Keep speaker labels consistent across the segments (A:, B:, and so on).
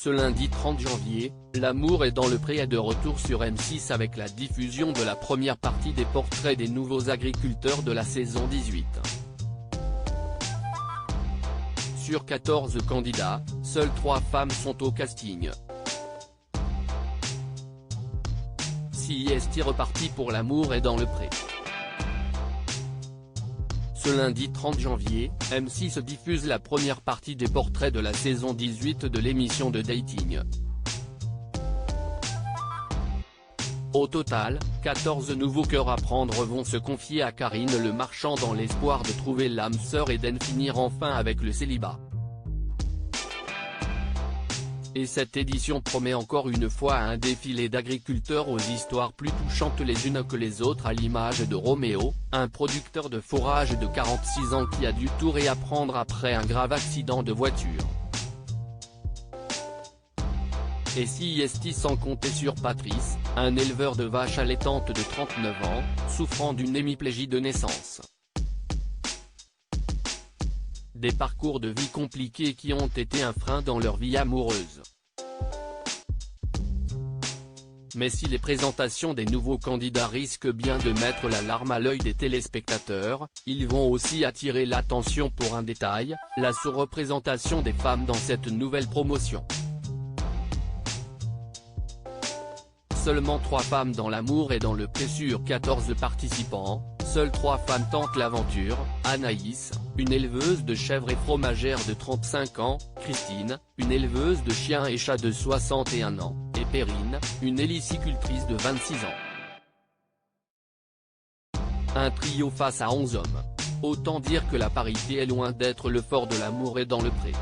A: Ce lundi 30 janvier, L'amour est dans le pré est de retour sur M6 avec la diffusion de la première partie des portraits des nouveaux agriculteurs de la saison 18. Sur 14 candidats, seules 3 femmes sont au casting. C'est reparti pour L'amour est dans le pré. Ce lundi 30 janvier, M6 diffuse la première partie des portraits de la saison 18 de l'émission de dating. Au total, 14 nouveaux cœurs à prendre vont se confier à Karine Le Marchand dans l'espoir de trouver l'âme sœur et d'en finir enfin avec le célibat. Et cette édition promet encore une fois un défilé d'agriculteurs aux histoires plus touchantes les unes que les autres à l'image de Roméo, un producteur de fourrage de 46 ans qui a dû tout réapprendre après un grave accident de voiture. Et si sans compter sur Patrice, un éleveur de vaches allaitantes de 39 ans, souffrant d'une hémiplégie de naissance. Des parcours de vie compliqués qui ont été un frein dans leur vie amoureuse. Mais si les présentations des nouveaux candidats risquent bien de mettre la larme à l'œil des téléspectateurs, ils vont aussi attirer l'attention pour un détail, la sous-représentation des femmes dans cette nouvelle promotion. Seulement 3 femmes dans L'amour et dans le pré sur 14 participants, seules 3 femmes tentent l'aventure, Anaïs, une éleveuse de chèvres et fromagère de 35 ans, Christine, une éleveuse de chiens et chats de 61 ans, et Perrine, une hélicicultrice de 26 ans. Un trio face à 11 hommes. Autant dire que la parité est loin d'être le fort de L'amour et dans le pré.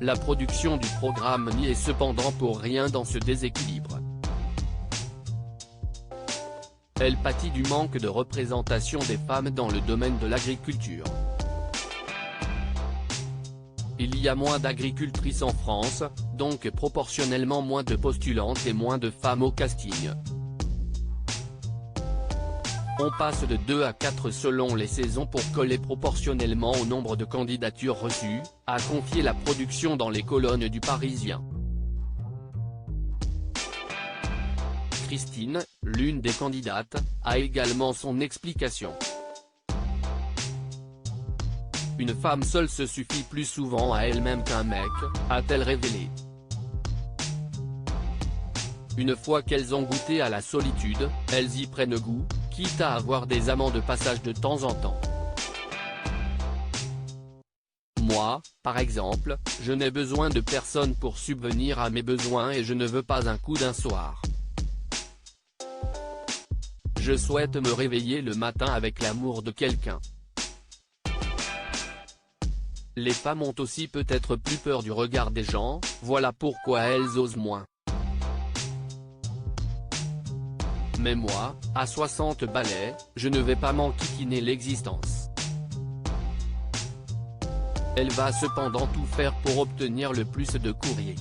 A: La production du programme n'y est cependant pour rien dans ce déséquilibre. Elle pâtit du manque de représentation des femmes dans le domaine de l'agriculture. Il y a moins d'agricultrices en France, donc proportionnellement moins de postulantes et moins de femmes au casting. On passe de 2 à 4 selon les saisons pour coller proportionnellement au nombre de candidatures reçues, a confié la production dans les colonnes du Parisien. Christine, l'une des candidates, a également son explication. Une femme seule se suffit plus souvent à elle-même qu'un mec, a-t-elle révélé. Une fois qu'elles ont goûté à la solitude, elles y prennent goût, quitte à avoir des amants de passage de temps en temps. Moi, par exemple, je n'ai besoin de personne pour subvenir à mes besoins et je ne veux pas un coup d'un soir. Je souhaite me réveiller le matin avec l'amour de quelqu'un. Les femmes ont aussi peut-être plus peur du regard des gens, voilà pourquoi elles osent moins. Mais moi, à 60 balais, je ne vais pas m'enquiquiner l'existence. Elle va cependant tout faire pour obtenir le plus de courriers.